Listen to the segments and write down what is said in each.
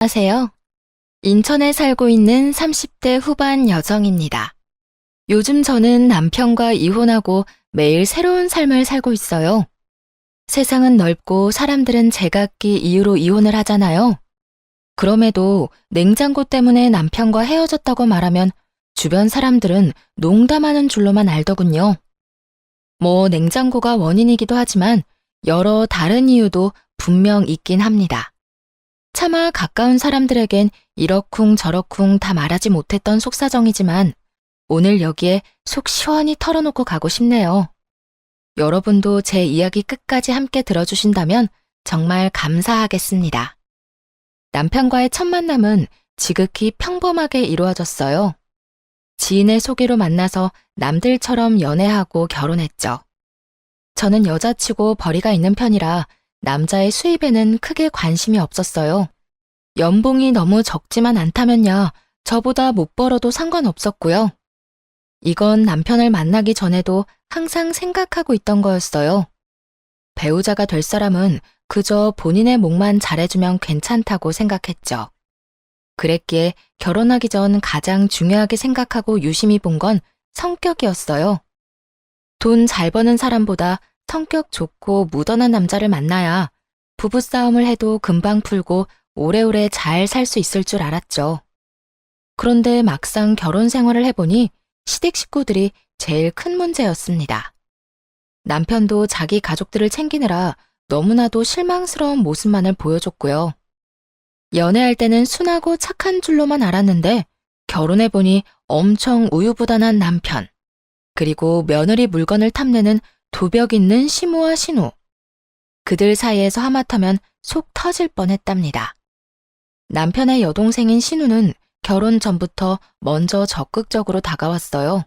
안녕하세요. 인천에 살고 있는 30대 후반 여성입니다. 요즘 저는 남편과 이혼하고 매일 새로운 삶을 살고 있어요. 세상은 넓고 사람들은 제각기 이유로 이혼을 하잖아요. 그럼에도 냉장고 때문에 남편과 헤어졌다고 말하면 주변 사람들은 농담하는 줄로만 알더군요. 뭐 냉장고가 원인이기도 하지만 여러 다른 이유도 분명 있긴 합니다. 차마 가까운 사람들에겐 이러쿵저러쿵 다 말하지 못했던 속사정이지만 오늘 여기에 속 시원히 털어놓고 가고 싶네요. 여러분도 제 이야기 끝까지 함께 들어주신다면 정말 감사하겠습니다. 남편과의 첫 만남은 지극히 평범하게 이루어졌어요. 지인의 소개로 만나서 남들처럼 연애하고 결혼했죠. 저는 여자치고 벌이가 있는 편이라 남자의 수입에는 크게 관심이 없었어요. 연봉이 너무 적지만 않다면야 저보다 못 벌어도 상관없었고요. 이건 남편을 만나기 전에도 항상 생각하고 있던 거였어요. 배우자가 될 사람은 그저 본인의 몫만 잘해주면 괜찮다고 생각했죠. 그랬기에 결혼하기 전 가장 중요하게 생각하고 유심히 본 건 성격이었어요. 돈 잘 버는 사람보다 성격 좋고 무던한 남자를 만나야 부부싸움을 해도 금방 풀고 오래오래 잘 살 수 있을 줄 알았죠. 그런데 막상 결혼 생활을 해보니 시댁 식구들이 제일 큰 문제였습니다. 남편도 자기 가족들을 챙기느라 너무나도 실망스러운 모습만을 보여줬고요. 연애할 때는 순하고 착한 줄로만 알았는데 결혼해보니 엄청 우유부단한 남편, 그리고 며느리 물건을 탐내는 도벽 있는 시모와 신우. 그들 사이에서 하마터면 속 터질 뻔했답니다. 남편의 여동생인 신우는 결혼 전부터 먼저 적극적으로 다가왔어요.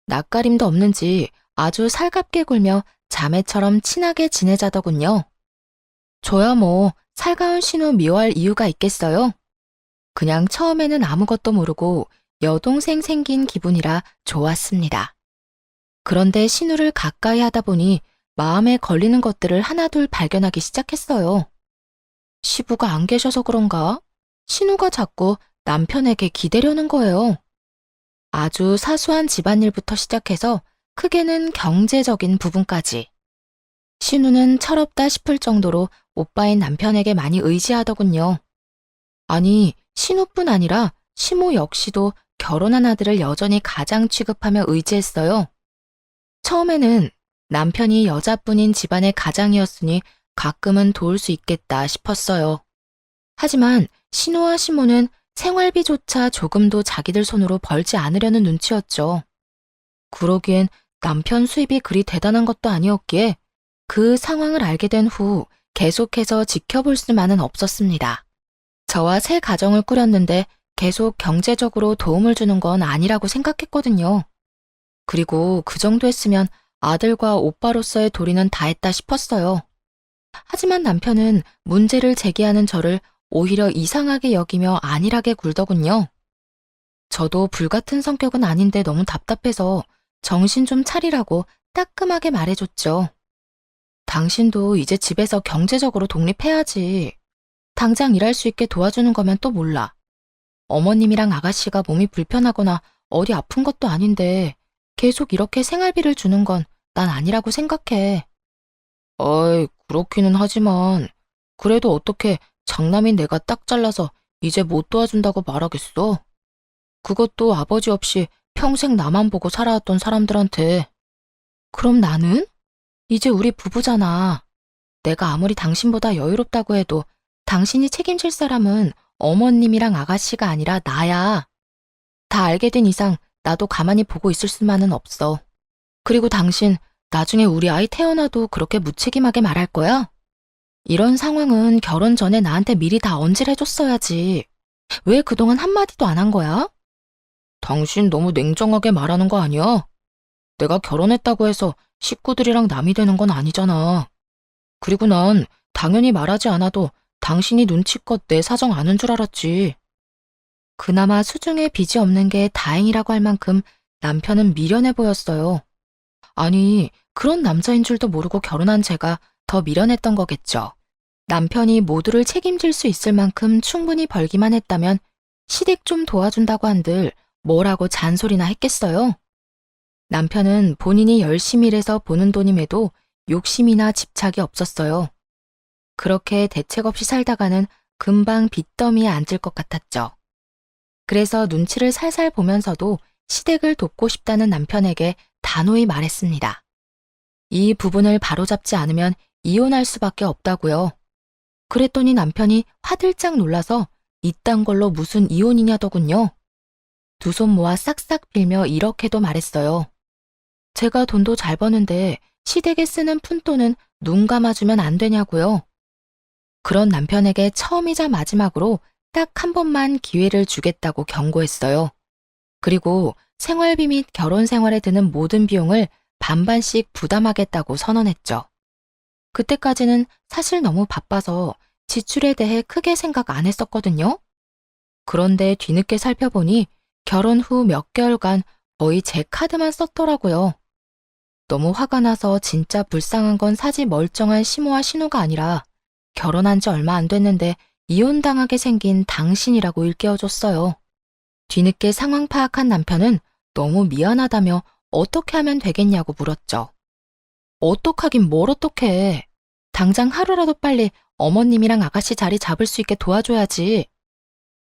낯가림도 없는지 아주 살갑게 굴며 자매처럼 친하게 지내자더군요. 저야 뭐 살가운 신우 미워할 이유가 있겠어요? 그냥 처음에는 아무것도 모르고 여동생 생긴 기분이라 좋았습니다. 그런데 신우를 가까이 하다 보니 마음에 걸리는 것들을 하나둘 발견하기 시작했어요. 시부가 안 계셔서 그런가? 신우가 자꾸 남편에게 기대려는 거예요. 아주 사소한 집안일부터 시작해서 크게는 경제적인 부분까지. 신우는 철없다 싶을 정도로 오빠인 남편에게 많이 의지하더군요. 아니, 신우뿐 아니라 시모 역시도 결혼한 아들을 여전히 가장 취급하며 의지했어요. 처음에는 남편이 여자뿐인 집안의 가장이었으니 가끔은 도울 수 있겠다 싶었어요. 하지만 신우와 시모는 생활비조차 조금도 자기들 손으로 벌지 않으려는 눈치였죠. 그러기엔 남편 수입이 그리 대단한 것도 아니었기에 그 상황을 알게 된 후 계속해서 지켜볼 수만은 없었습니다. 저와 새 가정을 꾸렸는데 계속 경제적으로 도움을 주는 건 아니라고 생각했거든요. 그리고 그 정도 했으면 아들과 오빠로서의 도리는 다 했다 싶었어요. 하지만 남편은 문제를 제기하는 저를 오히려 이상하게 여기며 안일하게 굴더군요. 저도 불같은 성격은 아닌데 너무 답답해서 정신 좀 차리라고 따끔하게 말해줬죠. 당신도 이제 집에서 경제적으로 독립해야지. 당장 일할 수 있게 도와주는 거면 또 몰라. 어머님이랑 아가씨가 몸이 불편하거나 어디 아픈 것도 아닌데 계속 이렇게 생활비를 주는 건 난 아니라고 생각해. 어이, 그렇기는 하지만 그래도 어떻게 장남인 내가 딱 잘라서 이제 못 도와준다고 말하겠어? 그것도 아버지 없이 평생 나만 보고 살아왔던 사람들한테. 그럼 나는? 이제 우리 부부잖아. 내가 아무리 당신보다 여유롭다고 해도 당신이 책임질 사람은 어머님이랑 아가씨가 아니라 나야. 다 알게 된 이상 나도 가만히 보고 있을 수만은 없어. 그리고 당신 나중에 우리 아이 태어나도 그렇게 무책임하게 말할 거야? 이런 상황은 결혼 전에 나한테 미리 다 언질해줬어야지. 왜 그동안 한마디도 안 한 거야? 당신 너무 냉정하게 말하는 거 아니야? 내가 결혼했다고 해서 식구들이랑 남이 되는 건 아니잖아. 그리고 난 당연히 말하지 않아도 당신이 눈치껏 내 사정 아는 줄 알았지. 그나마 수중에 빚이 없는 게 다행이라고 할 만큼 남편은 미련해 보였어요. 아니, 그런 남자인 줄도 모르고 결혼한 제가 더 미련했던 거겠죠. 남편이 모두를 책임질 수 있을 만큼 충분히 벌기만 했다면 시댁 좀 도와준다고 한들 뭐라고 잔소리나 했겠어요? 남편은 본인이 열심히 일해서 버는 돈임에도 욕심이나 집착이 없었어요. 그렇게 대책 없이 살다가는 금방 빚더미에 앉을 것 같았죠. 그래서 눈치를 살살 보면서도 시댁을 돕고 싶다는 남편에게 단호히 말했습니다. 이 부분을 바로잡지 않으면 이혼할 수밖에 없다고요. 그랬더니 남편이 화들짝 놀라서 이딴 걸로 무슨 이혼이냐더군요. 두 손 모아 싹싹 빌며 이렇게도 말했어요. 제가 돈도 잘 버는데 시댁에 쓰는 푼돈은 눈 감아주면 안 되냐고요. 그런 남편에게 처음이자 마지막으로 딱 한 번만 기회를 주겠다고 경고했어요. 그리고 생활비 및 결혼 생활에 드는 모든 비용을 반반씩 부담하겠다고 선언했죠. 그때까지는 사실 너무 바빠서 지출에 대해 크게 생각 안 했었거든요. 그런데 뒤늦게 살펴보니 결혼 후 몇 개월간 거의 제 카드만 썼더라고요. 너무 화가 나서 진짜 불쌍한 건 사지 멀쩡한 시모와 신우가 아니라 결혼한 지 얼마 안 됐는데 이혼당하게 생긴 당신이라고 일깨워줬어요. 뒤늦게 상황 파악한 남편은 너무 미안하다며 어떻게 하면 되겠냐고 물었죠. 어떡하긴 뭘 어떡해. 당장 하루라도 빨리 어머님이랑 아가씨 자리 잡을 수 있게 도와줘야지.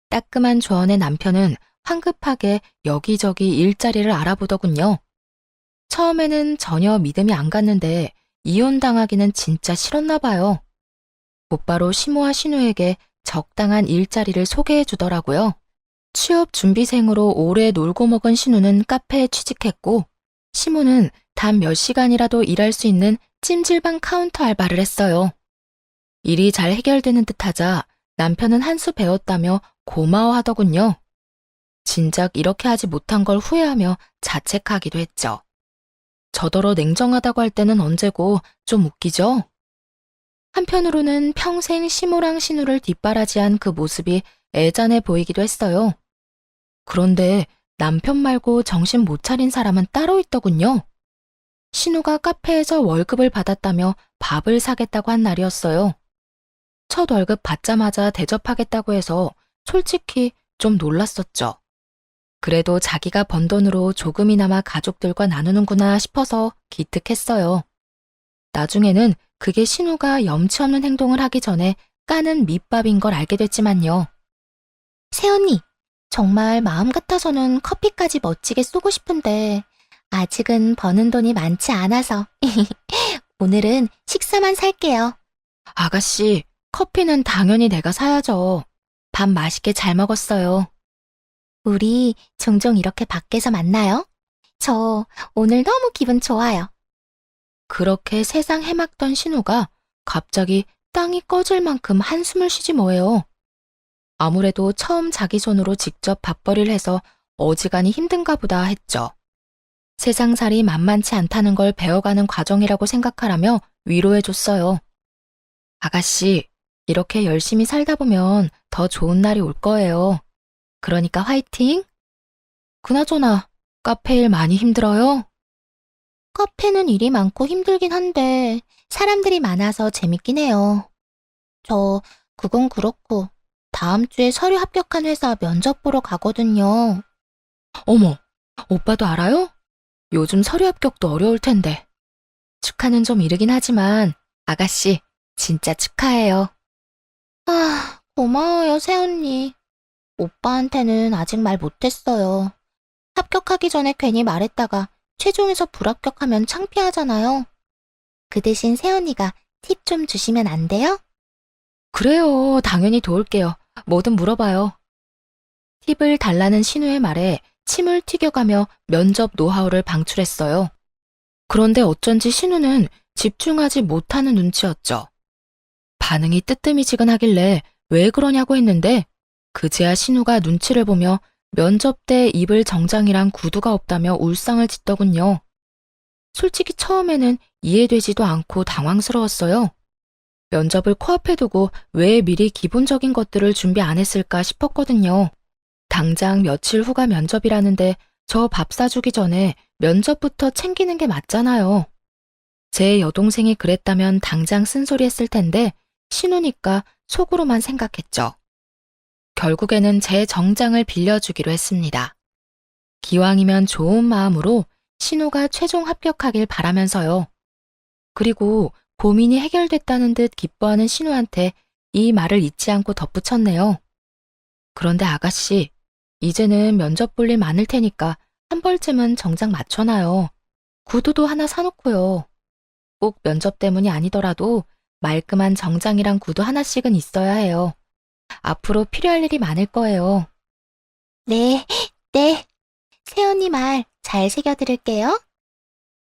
따끔한 조언의 남편은 황급하게 여기저기 일자리를 알아보더군요. 처음에는 전혀 믿음이 안 갔는데 이혼당하기는 진짜 싫었나 봐요. 곧바로 시모와 신우에게 적당한 일자리를 소개해 주더라고요. 취업 준비생으로 오래 놀고 먹은 신우는 카페에 취직했고, 시모는 단 몇 시간이라도 일할 수 있는 찜질방 카운터 알바를 했어요. 일이 잘 해결되는 듯하자 남편은 한 수 배웠다며 고마워하더군요. 진작 이렇게 하지 못한 걸 후회하며 자책하기도 했죠. 저더러 냉정하다고 할 때는 언제고 좀 웃기죠? 한편으로는 평생 시모랑 신우를 뒷바라지한 그 모습이 애잔해 보이기도 했어요. 그런데 남편 말고 정신 못 차린 사람은 따로 있더군요. 신우가 카페에서 월급을 받았다며 밥을 사겠다고 한 날이었어요. 첫 월급 받자마자 대접하겠다고 해서 솔직히 좀 놀랐었죠. 그래도 자기가 번 돈으로 조금이나마 가족들과 나누는구나 싶어서 기특했어요. 나중에는 그게 신우가 염치 없는 행동을 하기 전에 까는 밑밥인 걸 알게 됐지만요. 새언니, 정말 마음 같아서는 커피까지 멋지게 쏘고 싶은데 아직은 버는 돈이 많지 않아서 오늘은 식사만 살게요. 아가씨, 커피는 당연히 내가 사야죠. 밥 맛있게 잘 먹었어요. 우리 종종 이렇게 밖에서 만나요? 저 오늘 너무 기분 좋아요. 그렇게 세상 해막던 신우가 갑자기 땅이 꺼질 만큼 한숨을 쉬지 뭐예요. 아무래도 처음 자기 손으로 직접 밥벌이를 해서 어지간히 힘든가 보다 했죠. 세상살이 만만치 않다는 걸 배워가는 과정이라고 생각하라며 위로해줬어요. 아가씨, 이렇게 열심히 살다 보면 더 좋은 날이 올 거예요. 그러니까 화이팅! 그나저나 카페 일 많이 힘들어요? 카페는 일이 많고 힘들긴 한데 사람들이 많아서 재밌긴 해요. 그건 그렇고 다음 주에 서류 합격한 회사 면접 보러 가거든요. 어머, 오빠도 알아요? 요즘 서류 합격도 어려울 텐데. 축하는 좀 이르긴 하지만 아가씨, 진짜 축하해요. 아, 고마워요, 새언니. 오빠한테는 아직 말 못했어요. 합격하기 전에 괜히 말했다가 최종에서 불합격하면 창피하잖아요. 그 대신 새언니가 팁 좀 주시면 안 돼요? 그래요, 당연히 도울게요. 뭐든 물어봐요. 팁을 달라는 신우의 말에 침을 튀겨가며 면접 노하우를 방출했어요. 그런데 어쩐지 신우는 집중하지 못하는 눈치였죠. 반응이 뜨뜨미지근하길래 왜 그러냐고 했는데 그제야 신우가 눈치를 보며 면접 때 입을 정장이랑 구두가 없다며 울상을 짓더군요. 솔직히 처음에는 이해되지도 않고 당황스러웠어요. 면접을 코앞에 두고 왜 미리 기본적인 것들을 준비 안 했을까 싶었거든요. 당장 며칠 후가 면접이라는데 저 밥 사주기 전에 면접부터 챙기는 게 맞잖아요. 제 여동생이 그랬다면 당장 쓴소리 했을 텐데 신우니까 속으로만 생각했죠. 결국에는 제 정장을 빌려주기로 했습니다. 기왕이면 좋은 마음으로 신우가 최종 합격하길 바라면서요. 그리고 고민이 해결됐다는 듯 기뻐하는 신우한테 이 말을 잊지 않고 덧붙였네요. 그런데 아가씨, 이제는 면접 볼 일 많을 테니까 한 벌쯤은 정장 맞춰놔요. 구두도 하나 사놓고요. 꼭 면접 때문이 아니더라도 말끔한 정장이랑 구두 하나씩은 있어야 해요. 앞으로 필요할 일이 많을 거예요. 네, 네. 새언니 말 잘 새겨드릴게요.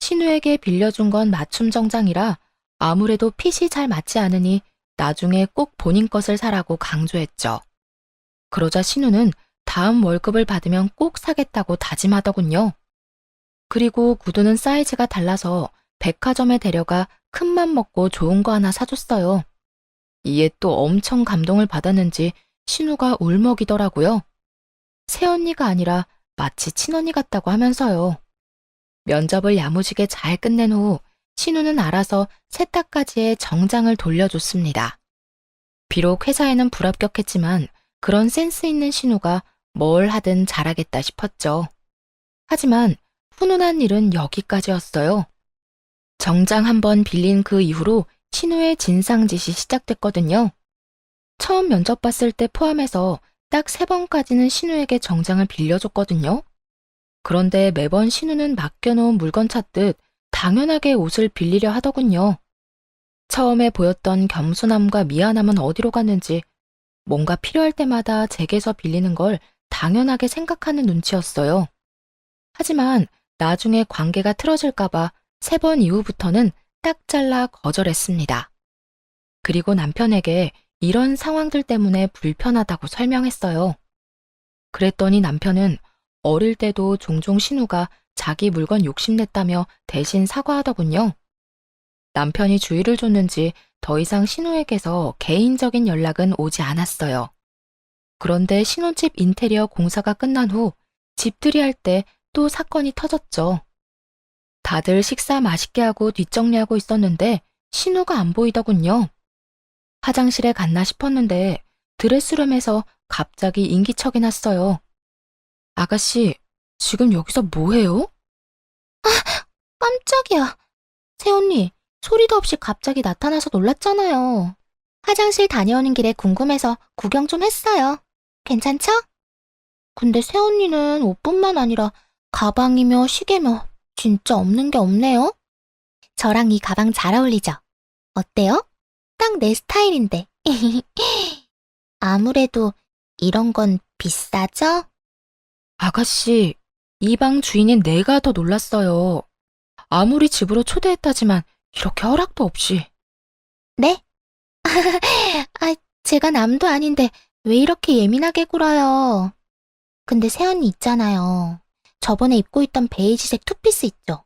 신우에게 빌려준 건 맞춤 정장이라 아무래도 핏이 잘 맞지 않으니 나중에 꼭 본인 것을 사라고 강조했죠. 그러자 신우는 다음 월급을 받으면 꼭 사겠다고 다짐하더군요. 그리고 구두는 사이즈가 달라서 백화점에 데려가 큰맘 먹고 좋은 거 하나 사줬어요. 이에 또 엄청 감동을 받았는지 신우가 울먹이더라고요. 새언니가 아니라 마치 친언니 같다고 하면서요. 면접을 야무지게 잘 끝낸 후 신우는 알아서 세탁까지의 정장을 돌려줬습니다. 비록 회사에는 불합격했지만 그런 센스 있는 신우가 뭘 하든 잘하겠다 싶었죠. 하지만 훈훈한 일은 여기까지였어요. 정장 한 번 빌린 그 이후로 신우의 진상짓이 시작됐거든요. 처음 면접 봤을 때 포함해서 딱 3번까지는 신우에게 정장을 빌려줬거든요. 그런데 매번 신우는 맡겨놓은 물건 찾듯 당연하게 옷을 빌리려 하더군요. 처음에 보였던 겸손함과 미안함은 어디로 갔는지 뭔가 필요할 때마다 제게서 빌리는 걸 당연하게 생각하는 눈치였어요. 하지만 나중에 관계가 틀어질까봐 3번 이후부터는 딱 잘라 거절했습니다. 그리고 남편에게 이런 상황들 때문에 불편하다고 설명했어요. 그랬더니 남편은 어릴 때도 종종 신우가 자기 물건 욕심냈다며 대신 사과하더군요. 남편이 주의를 줬는지 더 이상 신우에게서 개인적인 연락은 오지 않았어요. 그런데 신혼집 인테리어 공사가 끝난 후 집들이 할 때 또 사건이 터졌죠. 다들 식사 맛있게 하고 뒷정리하고 있었는데 신우가 안 보이더군요. 화장실에 갔나 싶었는데 드레스룸에서 갑자기 인기척이 났어요. 아가씨, 지금 여기서 뭐해요? 깜짝이야. 새언니, 소리도 없이 갑자기 나타나서 놀랐잖아요. 화장실 다녀오는 길에 궁금해서 구경 좀 했어요. 괜찮죠? 근데 새언니는 옷뿐만 아니라 가방이며 시계며 진짜 없는 게 없네요. 저랑 이 가방 잘 어울리죠? 어때요? 딱 내 스타일인데. 아무래도 이런 건 비싸죠? 아가씨, 이 방 주인인 내가 더 놀랐어요. 아무리 집으로 초대했다지만 이렇게 허락도 없이. 네? 제가 남도 아닌데 왜 이렇게 예민하게 굴어요? 근데 새언니 있잖아요. 저번에 입고 있던 베이지색 투피스 있죠?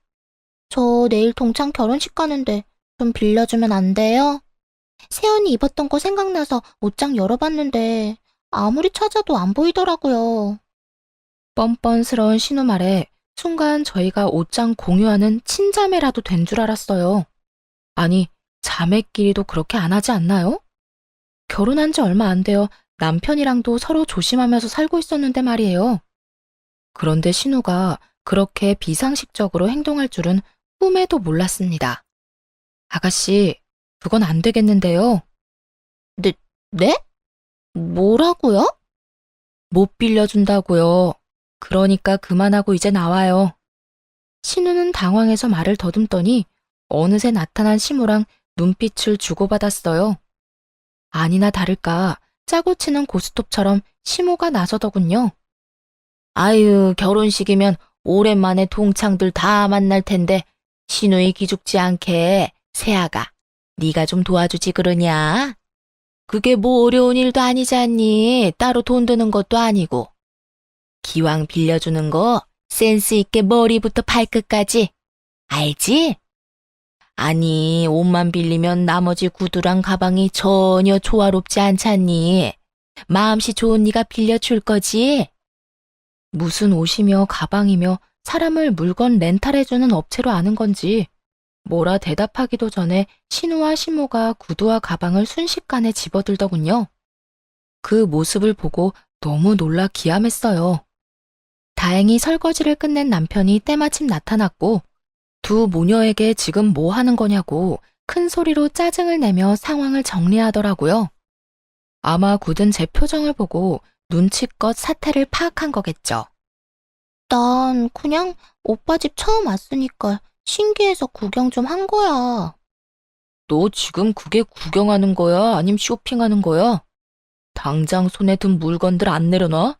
저 내일 동창 결혼식 가는데 좀 빌려주면 안 돼요? 새언니 입었던 거 생각나서 옷장 열어봤는데 아무리 찾아도 안 보이더라고요. 뻔뻔스러운 신우 말에 순간 저희가 옷장 공유하는 친자매라도 된 줄 알았어요. 아니, 자매끼리도 그렇게 안 하지 않나요? 결혼한 지 얼마 안 되어 남편이랑도 서로 조심하면서 살고 있었는데 말이에요. 그런데 신우가 그렇게 비상식적으로 행동할 줄은 꿈에도 몰랐습니다. 아가씨, 그건 안 되겠는데요. 네? 뭐라고요? 못 빌려준다고요. 그러니까 그만하고 이제 나와요. 신우는 당황해서 말을 더듬더니 어느새 나타난 시모랑 눈빛을 주고받았어요. 아니나 다를까 짜고 치는 고스톱처럼 시모가 나서더군요. 아유, 결혼식이면 오랜만에 동창들 다 만날 텐데 신우이 기죽지 않게 세아가 네가 좀 도와주지 그러냐? 그게 뭐 어려운 일도 아니지 않니? 따로 돈 드는 것도 아니고. 기왕 빌려주는 거 센스 있게 머리부터 발끝까지. 알지? 아니, 옷만 빌리면 나머지 구두랑 가방이 전혀 조화롭지 않잖니. 마음씨 좋은 네가 빌려줄 거지? 무슨 옷이며 가방이며 사람을 물건 렌탈해주는 업체로 아는 건지 뭐라 대답하기도 전에 신우와 시모가 구두와 가방을 순식간에 집어들더군요. 그 모습을 보고 너무 놀라 기함했어요. 다행히 설거지를 끝낸 남편이 때마침 나타났고 두 모녀에게 지금 뭐 하는 거냐고 큰 소리로 짜증을 내며 상황을 정리하더라고요. 아마 굳은 제 표정을 보고 눈치껏 사태를 파악한 거겠죠. 난 그냥 오빠 집 처음 왔으니까 신기해서 구경 좀 한 거야. 너 지금 그게 구경하는 거야? 아님 쇼핑하는 거야? 당장 손에 든 물건들 안 내려놔?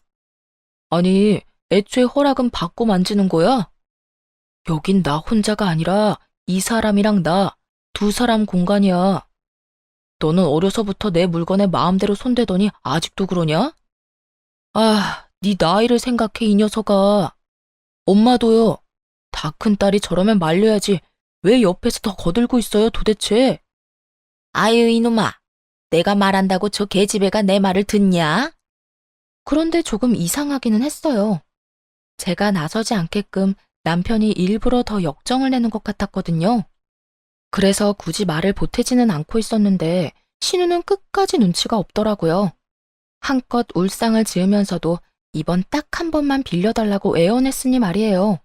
아니, 애초에 허락은 받고 만지는 거야? 여긴 나 혼자가 아니라 이 사람이랑 나, 두 사람 공간이야. 너는 어려서부터 내 물건에 마음대로 손대더니 아직도 그러냐? 아, 네 나이를 생각해, 이 녀석아. 엄마도요. 다 큰 딸이 저러면 말려야지. 왜 옆에서 더 거들고 있어요, 도대체? 아유, 이놈아. 내가 말한다고 저 계집애가 내 말을 듣냐? 그런데 조금 이상하기는 했어요. 제가 나서지 않게끔 남편이 일부러 더 역정을 내는 것 같았거든요. 그래서 굳이 말을 보태지는 않고 있었는데 신우는 끝까지 눈치가 없더라고요. 한껏 울상을 지으면서도 이번 딱 한 번만 빌려달라고 애원했으니 말이에요.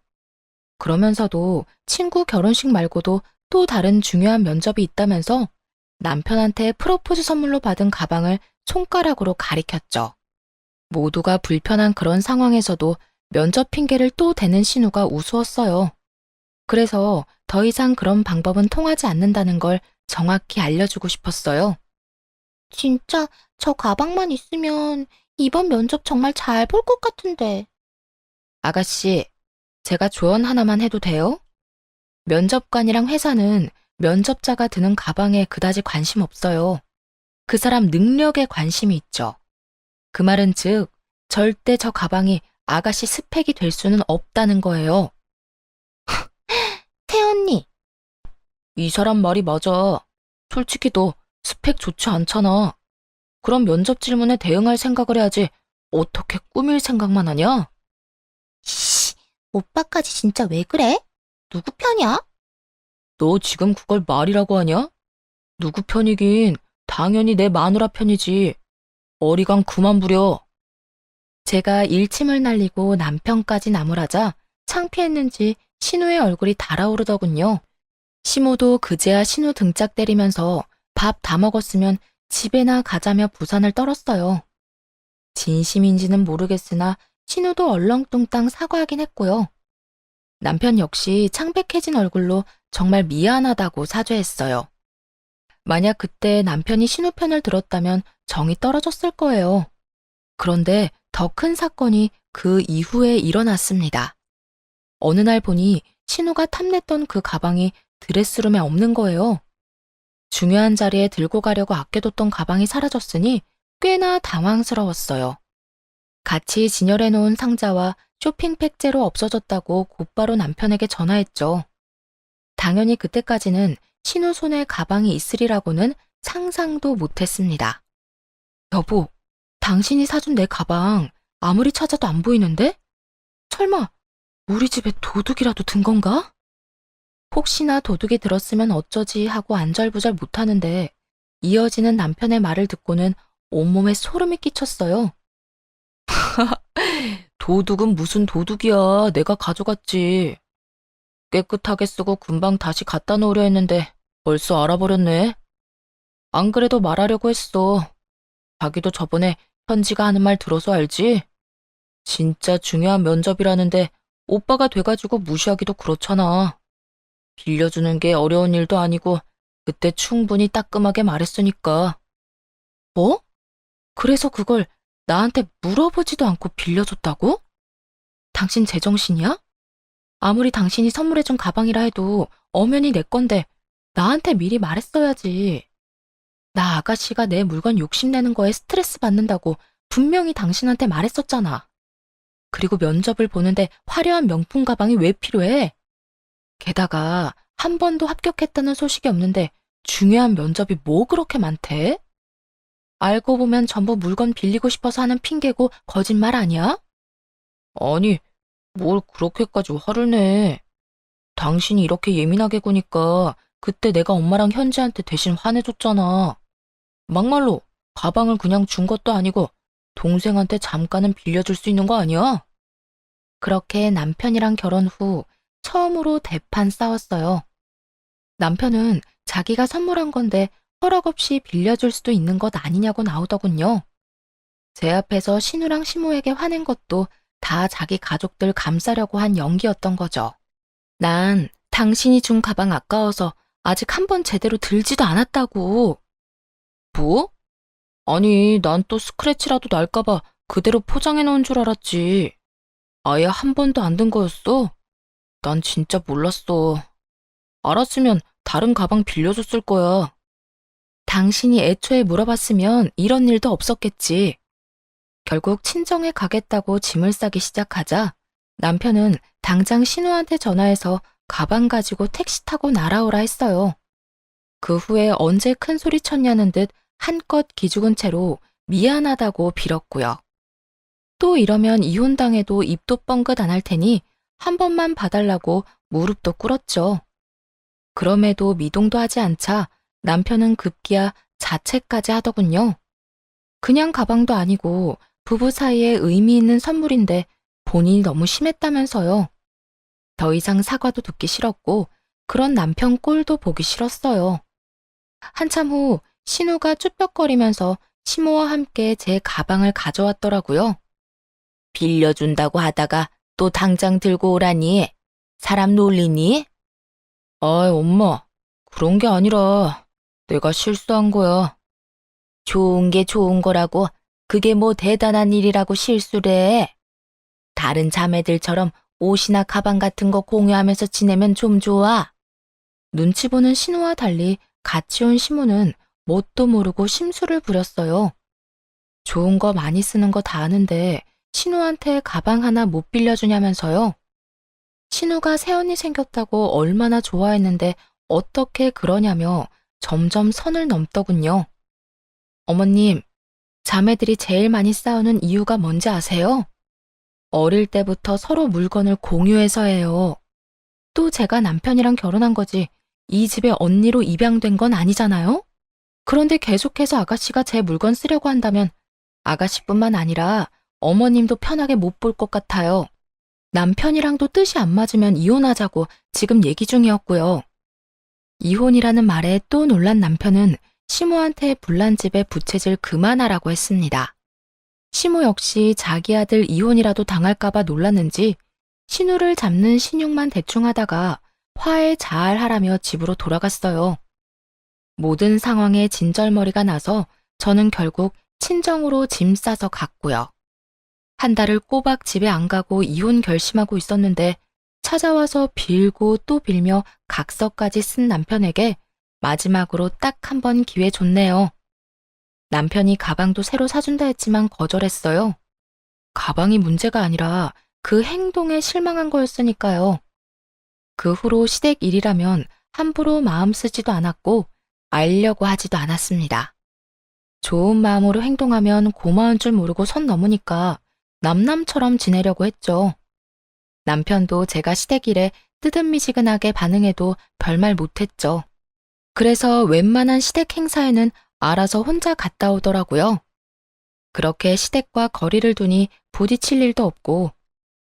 그러면서도 친구 결혼식 말고도 또 다른 중요한 면접이 있다면서 남편한테 프로포즈 선물로 받은 가방을 손가락으로 가리켰죠. 모두가 불편한 그런 상황에서도 면접 핑계를 또 대는 신우가 우스웠어요. 그래서 더 이상 그런 방법은 통하지 않는다는 걸 정확히 알려주고 싶었어요. 진짜 저 가방만 있으면 이번 면접 정말 잘 볼 것 같은데. 아가씨, 제가 조언 하나만 해도 돼요? 면접관이랑 회사는 면접자가 드는 가방에 그다지 관심 없어요. 그 사람 능력에 관심이 있죠. 그 말은 즉, 절대 저 가방이 아가씨 스펙이 될 수는 없다는 거예요. 태언니, 이 사람 말이 맞아. 솔직히 너 스펙 좋지 않잖아. 그럼 면접 질문에 대응할 생각을 해야지. 어떻게 꾸밀 생각만 하냐? 씨, 오빠까지 진짜 왜 그래? 누구 편이야? 너 지금 그걸 말이라고 하냐? 누구 편이긴 당연히 내 마누라 편이지. 어리광 그만 부려. 제가 일침을 날리고 남편까지 나무라자 창피했는지 신우의 얼굴이 달아오르더군요. 시모도 그제야 신우 등짝 때리면서 밥 다 먹었으면 집에나 가자며 부산을 떨었어요. 진심인지는 모르겠으나 신우도 얼렁뚱땅 사과하긴 했고요. 남편 역시 창백해진 얼굴로 정말 미안하다고 사죄했어요. 만약 그때 남편이 신우 편을 들었다면 정이 떨어졌을 거예요. 그런데 더 큰 사건이 그 이후에 일어났습니다. 어느 날 보니 신우가 탐냈던 그 가방이 드레스룸에 없는 거예요. 중요한 자리에 들고 가려고 아껴뒀던 가방이 사라졌으니 꽤나 당황스러웠어요. 같이 진열해 놓은 상자와 쇼핑백제로 없어졌다고 곧바로 남편에게 전화했죠. 당연히 그때까지는 신우 손에 가방이 있으리라고는 상상도 못했습니다. 여보, 당신이 사준 내 가방 아무리 찾아도 안 보이는데? 설마 우리 집에 도둑이라도 든 건가? 혹시나 도둑이 들었으면 어쩌지 하고 안절부절 못하는데 이어지는 남편의 말을 듣고는 온몸에 소름이 끼쳤어요. 도둑은 무슨 도둑이야. 내가 가져갔지. 깨끗하게 쓰고 금방 다시 갖다 놓으려 했는데 벌써 알아버렸네. 안 그래도 말하려고 했어. 자기도 저번에 현지가 하는 말 들어서 알지? 진짜 중요한 면접이라는데 오빠가 돼가지고 무시하기도 그렇잖아. 빌려주는 게 어려운 일도 아니고 그때 충분히 따끔하게 말했으니까. 뭐? 그래서 그걸 나한테 물어보지도 않고 빌려줬다고? 당신 제정신이야? 아무리 당신이 선물해준 가방이라 해도 엄연히 내 건데 나한테 미리 말했어야지. 나 아가씨가 내 물건 욕심내는 거에 스트레스 받는다고 분명히 당신한테 말했었잖아. 그리고 면접을 보는데 화려한 명품 가방이 왜 필요해? 게다가 한 번도 합격했다는 소식이 없는데 중요한 면접이 뭐 그렇게 많대? 알고 보면 전부 물건 빌리고 싶어서 하는 핑계고 거짓말 아니야? 아니, 뭘 그렇게까지 화를 내. 당신이 이렇게 예민하게 구니까 그때 내가 엄마랑 현지한테 대신 화내줬잖아. 막말로 가방을 그냥 준 것도 아니고 동생한테 잠깐은 빌려줄 수 있는 거 아니야? 그렇게 남편이랑 결혼 후 처음으로 대판 싸웠어요. 남편은 자기가 선물한 건데 허락 없이 빌려줄 수도 있는 것 아니냐고 나오더군요. 제 앞에서 신우랑 시모에게 화낸 것도 다 자기 가족들 감싸려고 한 연기였던 거죠. 난 당신이 준 가방 아까워서 아직 한 번 제대로 들지도 않았다고. 뭐? 아니, 난 또 스크래치라도 날까봐 그대로 포장해 놓은 줄 알았지. 아예 한 번도 안 든 거였어? 난 진짜 몰랐어. 알았으면 다른 가방 빌려줬을 거야. 당신이 애초에 물어봤으면 이런 일도 없었겠지. 결국 친정에 가겠다고 짐을 싸기 시작하자 남편은 당장 신우한테 전화해서 가방 가지고 택시 타고 날아오라 했어요. 그 후에 언제 큰 소리 쳤냐는 듯 한껏 기죽은 채로 미안하다고 빌었고요. 또 이러면 이혼당해도 입도 뻥긋 안 할 테니 한 번만 봐달라고 무릎도 꿇었죠. 그럼에도 미동도 하지 않자 남편은 급기야 자책까지 하더군요. 그냥 가방도 아니고 부부 사이에 의미 있는 선물인데 본인이 너무 심했다면서요. 더 이상 사과도 듣기 싫었고 그런 남편 꼴도 보기 싫었어요. 한참 후 신우가 쭈뼛거리면서 시모와 함께 제 가방을 가져왔더라고요. 빌려준다고 하다가 또 당장 들고 오라니? 사람 놀리니? 아이, 엄마, 그런 게 아니라 내가 실수한 거야. 좋은 게 좋은 거라고 그게 뭐 대단한 일이라고 실수래. 다른 자매들처럼 옷이나 가방 같은 거 공유하면서 지내면 좀 좋아. 눈치 보는 신우와 달리 같이 온 시모는 뭣도 모르고 심술을 부렸어요. 좋은 거 많이 쓰는 거 다 아는데 신우한테 가방 하나 못 빌려주냐면서요. 신우가 새언니 생겼다고 얼마나 좋아했는데 어떻게 그러냐며 점점 선을 넘더군요. 어머님, 자매들이 제일 많이 싸우는 이유가 뭔지 아세요? 어릴 때부터 서로 물건을 공유해서예요. 또 제가 남편이랑 결혼한 거지 이 집에 언니로 입양된 건 아니잖아요? 그런데 계속해서 아가씨가 제 물건 쓰려고 한다면 아가씨뿐만 아니라 어머님도 편하게 못 볼 것 같아요. 남편이랑도 뜻이 안 맞으면 이혼하자고 지금 얘기 중이었고요. 이혼이라는 말에 또 놀란 남편은 시모한테 불난 집에 부채질 그만하라고 했습니다. 시모 역시 자기 아들 이혼이라도 당할까봐 놀랐는지 신우를 잡는 신용만 대충 하다가 화해 잘 하라며 집으로 돌아갔어요. 모든 상황에 진절머리가 나서 저는 결국 친정으로 짐 싸서 갔고요. 한 달을 꼬박 집에 안 가고 이혼 결심하고 있었는데 찾아와서 빌고 또 빌며 각서까지 쓴 남편에게 마지막으로 딱 한 번 기회 줬네요. 남편이 가방도 새로 사준다 했지만 거절했어요. 가방이 문제가 아니라 그 행동에 실망한 거였으니까요. 그 후로 시댁 일이라면 함부로 마음 쓰지도 않았고 알려고 하지도 않았습니다. 좋은 마음으로 행동하면 고마운 줄 모르고 선 넘으니까 남남처럼 지내려고 했죠. 남편도 제가 시댁 일에 뜨뜻미지근하게 반응해도 별말 못했죠. 그래서 웬만한 시댁 행사에는 알아서 혼자 갔다 오더라고요. 그렇게 시댁과 거리를 두니 부딪힐 일도 없고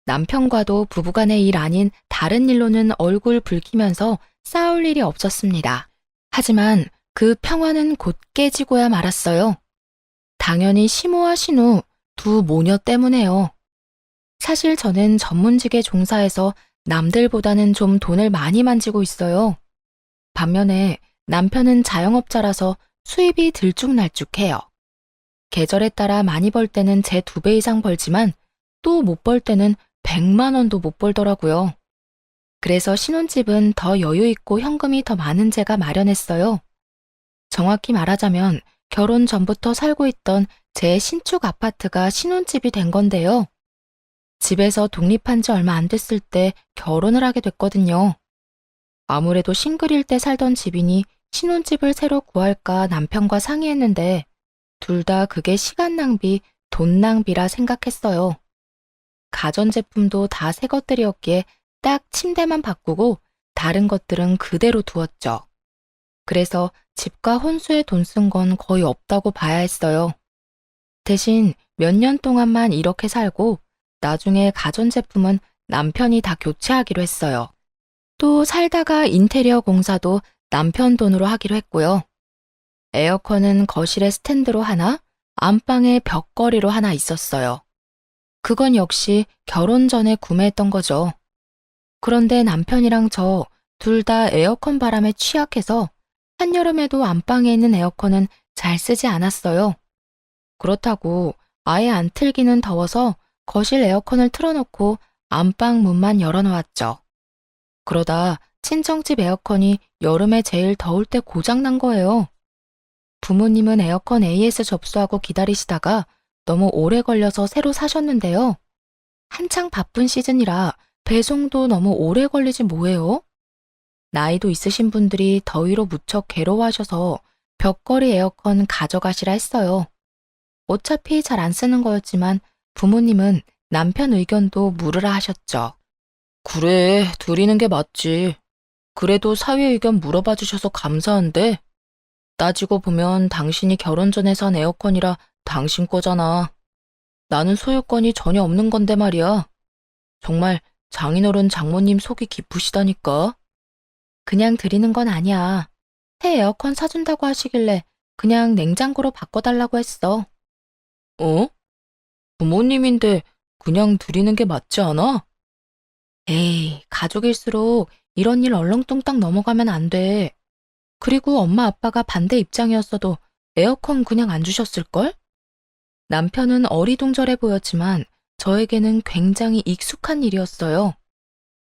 남편과도 부부간의 일 아닌 다른 일로는 얼굴 붉히면서 싸울 일이 없었습니다. 하지만 그 평화는 곧 깨지고야 말았어요. 당연히 시모와 신우 두 모녀 때문에요. 사실 저는 전문직에 종사해서 남들보다는 좀 돈을 많이 만지고 있어요. 반면에 남편은 자영업자라서 수입이 들쭉날쭉해요. 계절에 따라 많이 벌 때는 제 2배 이상 벌지만 또 못 벌 때는 100만 원도 못 벌더라고요. 그래서 신혼집은 더 여유 있고 현금이 더 많은 제가 마련했어요. 정확히 말하자면 결혼 전부터 살고 있던 제 신축 아파트가 신혼집이 된 건데요. 집에서 독립한 지 얼마 안 됐을 때 결혼을 하게 됐거든요. 아무래도 싱글일 때 살던 집이니 신혼집을 새로 구할까 남편과 상의했는데 둘 다 그게 시간 낭비, 돈 낭비라 생각했어요. 가전제품도 다 새 것들이었기에 딱 침대만 바꾸고 다른 것들은 그대로 두었죠. 그래서 집과 혼수에 돈 쓴 건 거의 없다고 봐야 했어요. 대신 몇 년 동안만 이렇게 살고 나중에 가전제품은 남편이 다 교체하기로 했어요. 또 살다가 인테리어 공사도 남편 돈으로 하기로 했고요. 에어컨은 거실에 스탠드로 하나, 안방에 벽걸이로 하나 있었어요. 그건 역시 결혼 전에 구매했던 거죠. 그런데 남편이랑 저 둘 다 에어컨 바람에 취약해서 한여름에도 안방에 있는 에어컨은 잘 쓰지 않았어요. 그렇다고 아예 안 틀기는 더워서 거실 에어컨을 틀어놓고 안방 문만 열어놓았죠. 그러다 친정집 에어컨이 여름에 제일 더울 때 고장난 거예요. 부모님은 에어컨 AS 접수하고 기다리시다가 너무 오래 걸려서 새로 사셨는데요. 한창 바쁜 시즌이라 배송도 너무 오래 걸리지 뭐예요? 나이도 있으신 분들이 더위로 무척 괴로워하셔서 벽걸이 에어컨 가져가시라 했어요. 어차피 잘 안 쓰는 거였지만 부모님은 남편 의견도 물으라 하셨죠. 그래, 드리는 게 맞지. 그래도 사위 의견 물어봐 주셔서 감사한데 따지고 보면 당신이 결혼 전에 산 에어컨이라 당신 거잖아. 나는 소유권이 전혀 없는 건데 말이야. 정말 장인어른 장모님 속이 깊으시다니까. 그냥 드리는 건 아니야. 새 에어컨 사준다고 하시길래 그냥 냉장고로 바꿔달라고 했어. 어? 부모님인데 그냥 드리는 게 맞지 않아? 에이, 가족일수록 이런 일 얼렁뚱땅 넘어가면 안 돼. 그리고 엄마 아빠가 반대 입장이었어도 에어컨 그냥 안 주셨을걸? 남편은 어리둥절해 보였지만 저에게는 굉장히 익숙한 일이었어요.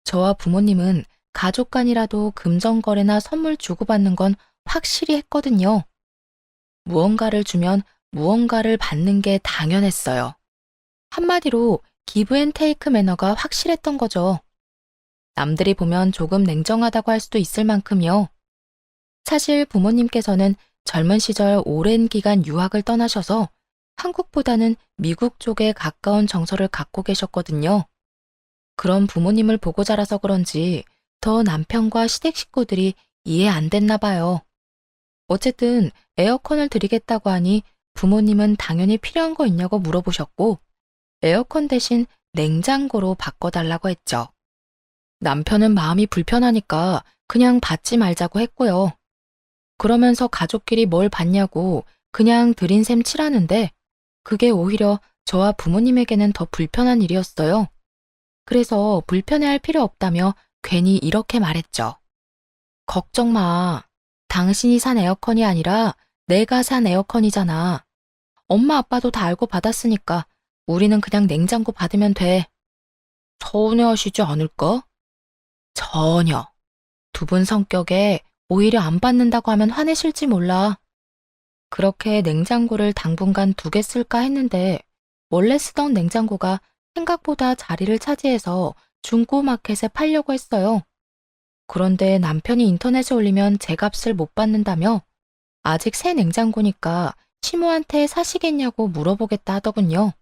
저와 부모님은 가족 간이라도 금전거래나 선물 주고받는 건 확실히 했거든요. 무언가를 주면 무언가를 받는 게 당연했어요. 한마디로 기브앤테이크 매너가 확실했던 거죠. 남들이 보면 조금 냉정하다고 할 수도 있을 만큼요. 사실 부모님께서는 젊은 시절 오랜 기간 유학을 떠나셔서 한국보다는 미국 쪽에 가까운 정서를 갖고 계셨거든요. 그런 부모님을 보고 자라서 그런지 더 남편과 시댁 식구들이 이해 안 됐나 봐요. 어쨌든 에어컨을 드리겠다고 하니 부모님은 당연히 필요한 거 있냐고 물어보셨고 에어컨 대신 냉장고로 바꿔달라고 했죠. 남편은 마음이 불편하니까 그냥 받지 말자고 했고요. 그러면서 가족끼리 뭘 받냐고 그냥 드린 셈 치라는데 그게 오히려 저와 부모님에게는 더 불편한 일이었어요. 그래서 불편해할 필요 없다며 괜히 이렇게 말했죠. 걱정 마. 당신이 산 에어컨이 아니라 내가 산 에어컨이잖아. 엄마 아빠도 다 알고 받았으니까 우리는 그냥 냉장고 받으면 돼. 서운해하시지 않을까? 전혀. 두 분 성격에 오히려 안 받는다고 하면 화내실지 몰라. 그렇게 냉장고를 당분간 2개 쓸까 했는데 원래 쓰던 냉장고가 생각보다 자리를 차지해서 중고마켓에 팔려고 했어요. 그런데 남편이 인터넷에 올리면 제 값을 못 받는다며 아직 새 냉장고니까 시모한테 사시겠냐고 물어보겠다 하더군요.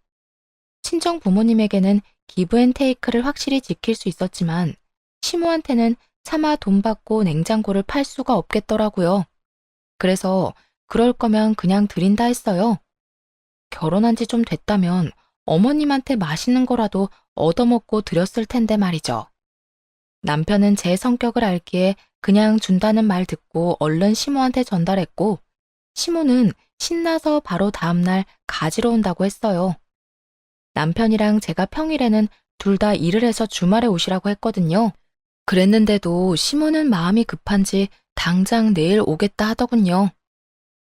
친정 부모님에게는 기브앤테이크를 확실히 지킬 수 있었지만 시모한테는 차마 돈 받고 냉장고를 팔 수가 없겠더라고요. 그래서 그럴 거면 그냥 드린다 했어요. 결혼한 지 좀 됐다면 어머님한테 맛있는 거라도 얻어먹고 드렸을 텐데 말이죠. 남편은 제 성격을 알기에 그냥 준다는 말 듣고 얼른 시모한테 전달했고 시모는 신나서 바로 다음날 가지러 온다고 했어요. 남편이랑 제가 평일에는 둘 다 일을 해서 주말에 오시라고 했거든요. 그랬는데도 시모는 마음이 급한지 당장 내일 오겠다 하더군요.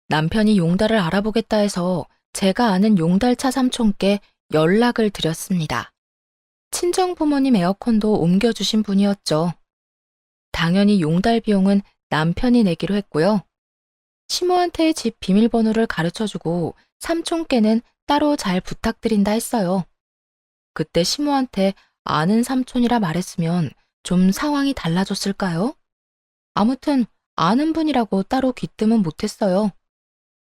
남편이 용달을 알아보겠다 해서 제가 아는 용달차 삼촌께 연락을 드렸습니다. 친정 부모님 에어컨도 옮겨주신 분이었죠. 당연히 용달 비용은 남편이 내기로 했고요. 시모한테 집 비밀번호를 가르쳐주고 삼촌께는 따로 잘 부탁드린다 했어요. 그때 시모한테 아는 삼촌이라 말했으면 좀 상황이 달라졌을까요? 아무튼 아는 분이라고 따로 귀뜸은 못했어요.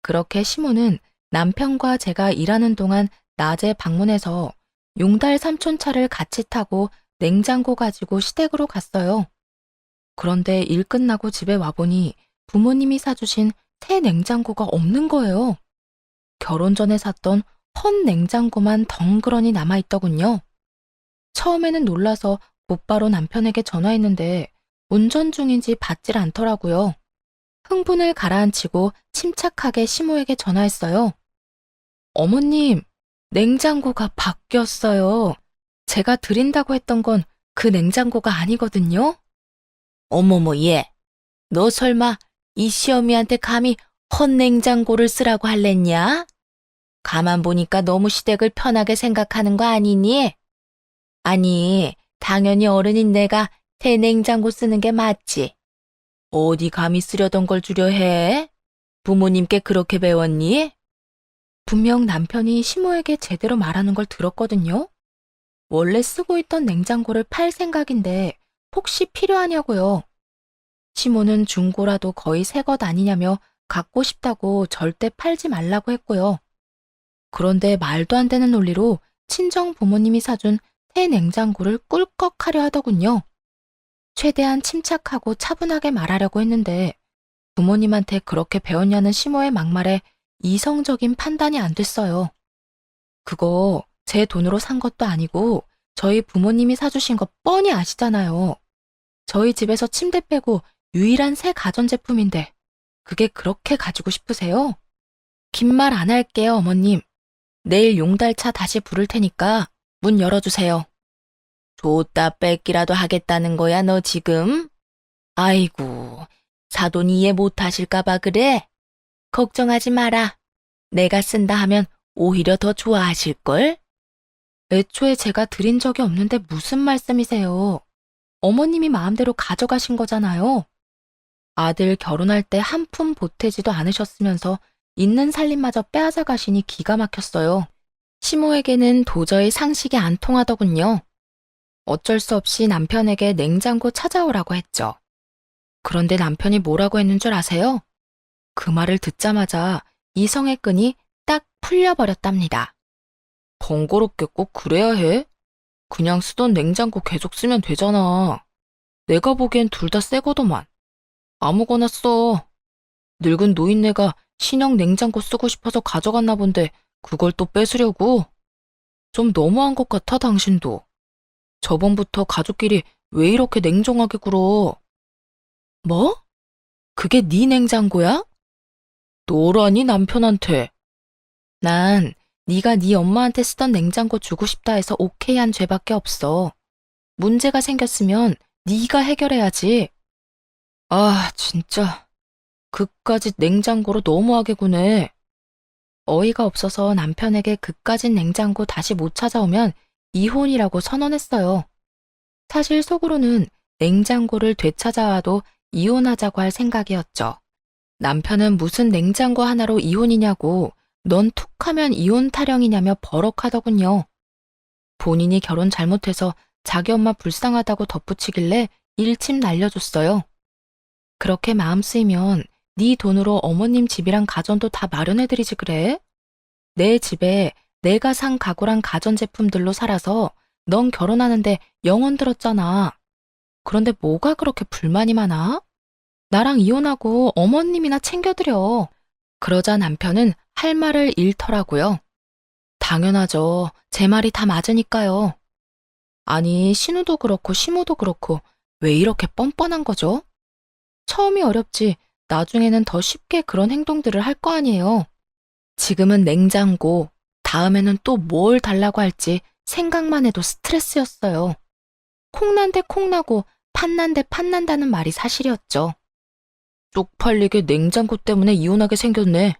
그렇게 시모는 남편과 제가 일하는 동안 낮에 방문해서 용달 삼촌 차를 같이 타고 냉장고 가지고 시댁으로 갔어요. 그런데 일 끝나고 집에 와보니 부모님이 사주신 새 냉장고가 없는 거예요. 결혼 전에 샀던 헌 냉장고만 덩그러니 남아있더군요. 처음에는 놀라서 곧바로 남편에게 전화했는데 운전 중인지 받질 않더라고요. 흥분을 가라앉히고 침착하게 시모에게 전화했어요. 어머님, 냉장고가 바뀌었어요. 제가 드린다고 했던 건 그 냉장고가 아니거든요. 어머머, 얘. 너 설마 이 시어미한테 감히 헌 냉장고를 쓰라고 할랬냐? 가만 보니까 너무 시댁을 편하게 생각하는 거 아니니? 아니, 당연히 어른인 내가 새 냉장고 쓰는 게 맞지. 어디 감히 쓰려던 걸 주려 해? 부모님께 그렇게 배웠니? 분명 남편이 시모에게 제대로 말하는 걸 들었거든요. 원래 쓰고 있던 냉장고를 팔 생각인데 혹시 필요하냐고요. 시모는 중고라도 거의 새 것 아니냐며 갖고 싶다고 절대 팔지 말라고 했고요. 그런데 말도 안 되는 논리로 친정 부모님이 사준 새 냉장고를 꿀꺽하려 하더군요. 최대한 침착하고 차분하게 말하려고 했는데 부모님한테 그렇게 배웠냐는 시모의 막말에 이성적인 판단이 안 됐어요. 그거 제 돈으로 산 것도 아니고 저희 부모님이 사주신 거 뻔히 아시잖아요. 저희 집에서 침대 빼고 유일한 새 가전제품인데 그게 그렇게 가지고 싶으세요? 긴 말 안 할게요, 어머님. 내일 용달차 다시 부를 테니까 문 열어주세요. 줬다 뺏기라도 하겠다는 거야, 너 지금? 아이고, 사돈 이해 못하실까봐 그래? 걱정하지 마라. 내가 쓴다 하면 오히려 더 좋아하실걸? 애초에 제가 드린 적이 없는데 무슨 말씀이세요? 어머님이 마음대로 가져가신 거잖아요. 아들 결혼할 때 한 푼 보태지도 않으셨으면서 있는 살림마저 빼앗아 가시니 기가 막혔어요. 시모에게는 도저히 상식이 안 통하더군요. 어쩔 수 없이 남편에게 냉장고 찾아오라고 했죠. 그런데 남편이 뭐라고 했는 줄 아세요? 그 말을 듣자마자 이성의 끈이 딱 풀려버렸답니다. 번거롭게 꼭 그래야 해? 그냥 쓰던 냉장고 계속 쓰면 되잖아. 내가 보기엔 둘 다 새거더만. 아무거나 써. 늙은 노인네가 신형 냉장고 쓰고 싶어서 가져갔나 본데 그걸 또 뺏으려고? 좀 너무한 것 같아, 당신도. 저번부터 가족끼리 왜 이렇게 냉정하게 굴어? 뭐? 그게 네 냉장고야? 너라니 남편한테. 난 네가 네 엄마한테 쓰던 냉장고 주고 싶다 해서 오케이 한 죄밖에 없어. 문제가 생겼으면 네가 해결해야지. 아, 진짜. 그까짓 냉장고로 너무하게 구네. 어이가 없어서 남편에게 그까짓 냉장고 다시 못 찾아오면 이혼이라고 선언했어요. 사실 속으로는 냉장고를 되찾아와도 이혼하자고 할 생각이었죠. 남편은 무슨 냉장고 하나로 이혼이냐고 넌 툭하면 이혼 타령이냐며 버럭하더군요. 본인이 결혼 잘못해서 자기 엄마 불쌍하다고 덧붙이길래 일침 날려줬어요. 그렇게 마음 쓰이면 네 돈으로 어머님 집이랑 가전도 다 마련해드리지 그래? 내 집에 내가 산 가구랑 가전제품들로 살아서 넌 결혼하는데 영혼 들었잖아. 그런데 뭐가 그렇게 불만이 많아? 나랑 이혼하고 어머님이나 챙겨드려. 그러자 남편은 할 말을 잃더라고요. 당연하죠. 제 말이 다 맞으니까요. 아니, 신우도 그렇고 시모도 그렇고 왜 이렇게 뻔뻔한 거죠? 처음이 어렵지 나중에는 더 쉽게 그런 행동들을 할 거 아니에요. 지금은 냉장고, 다음에는 또 뭘 달라고 할지 생각만 해도 스트레스였어요. 콩난 데 콩나고 팥난 데 팥난다는 말이 사실이었죠. 쪽팔리게 냉장고 때문에 이혼하게 생겼네.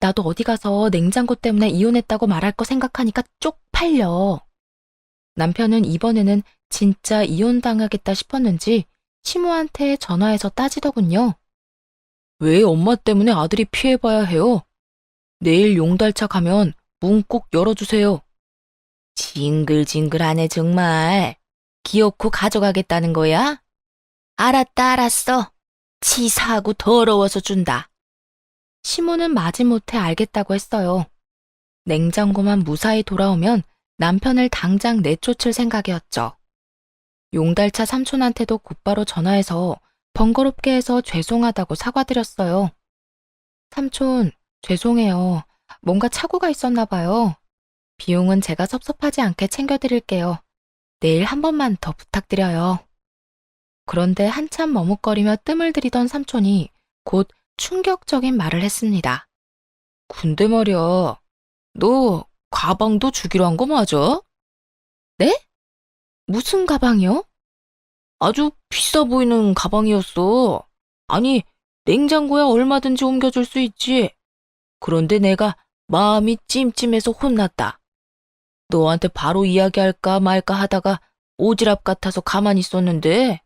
나도 어디 가서 냉장고 때문에 이혼했다고 말할 거 생각하니까 쪽팔려. 남편은 이번에는 진짜 이혼당하겠다 싶었는지 시모한테 전화해서 따지더군요. 왜 엄마 때문에 아들이 피해봐야 해요? 내일 용달차 가면 문 꼭 열어주세요. 징글징글하네 정말. 기어코 가져가겠다는 거야? 알았다 알았어. 치사하고 더러워서 준다. 시모는 마지못해 알겠다고 했어요. 냉장고만 무사히 돌아오면 남편을 당장 내쫓을 생각이었죠. 용달차 삼촌한테도 곧바로 전화해서 번거롭게 해서 죄송하다고 사과드렸어요. 삼촌, 죄송해요. 뭔가 착오가 있었나 봐요. 비용은 제가 섭섭하지 않게 챙겨드릴게요. 내일 한 번만 더 부탁드려요. 그런데 한참 머뭇거리며 뜸을 들이던 삼촌이 곧 충격적인 말을 했습니다. 근데 말이야, 너 가방도 주기로 한 거 맞아? 네? 무슨 가방이요? 아주 비싸 보이는 가방이었어. 아니, 냉장고에 얼마든지 옮겨줄 수 있지. 그런데 내가 마음이 찜찜해서 혼났다. 너한테 바로 이야기할까 말까 하다가 오지랖 같아서 가만히 있었는데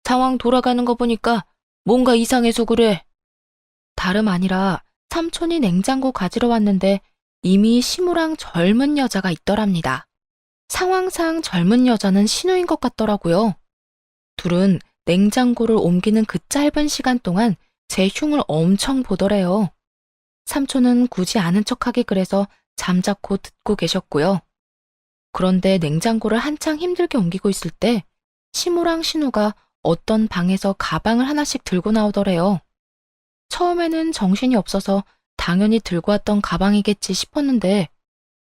상황 돌아가는 거 보니까 뭔가 이상해서 그래. 다름 아니라 삼촌이 냉장고 가지러 왔는데 이미 시무랑 젊은 여자가 있더랍니다. 상황상 젊은 여자는 신우인 것 같더라고요. 둘은 냉장고를 옮기는 그 짧은 시간 동안 제 흉을 엄청 보더래요. 삼촌은 굳이 아는 척하기 그래서 잠자코 듣고 계셨고요. 그런데 냉장고를 한창 힘들게 옮기고 있을 때 시무랑 신우가 어떤 방에서 가방을 하나씩 들고 나오더래요. 처음에는 정신이 없어서 당연히 들고 왔던 가방이겠지 싶었는데